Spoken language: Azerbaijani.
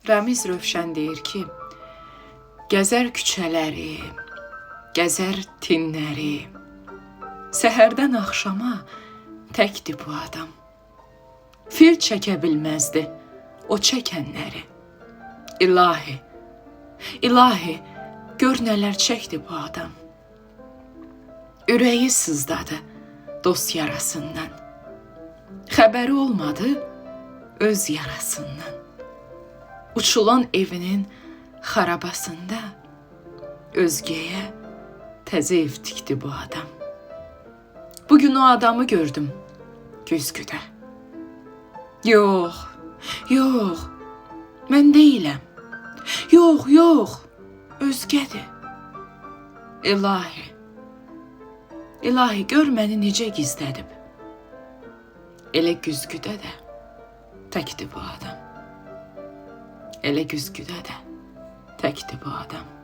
Ramiz Rövşən deyir ki, gəzər küçələri, gəzər tinləri, səhərdən axşama təkdir bu adam. Fil çəkə bilməzdi o çəkənləri. İlahi, ilahi, gör nələr çəkdi bu adam. Ürəyi sızdadı dost yarasından. Xəbəri olmadı öz yarasından. Uçulan evinin xarabasında özgəyə təzə ev tikdi bu adam. Bugün o adamı gördüm güzgüdə. Yox, yox, mən deyiləm. Yox, yox, özgədir. İlahi, ilahi, gör məni necə gizlədib. Elə güzgüdə də təkdir bu adam. Elə güzgüdə də təkdir bu adam.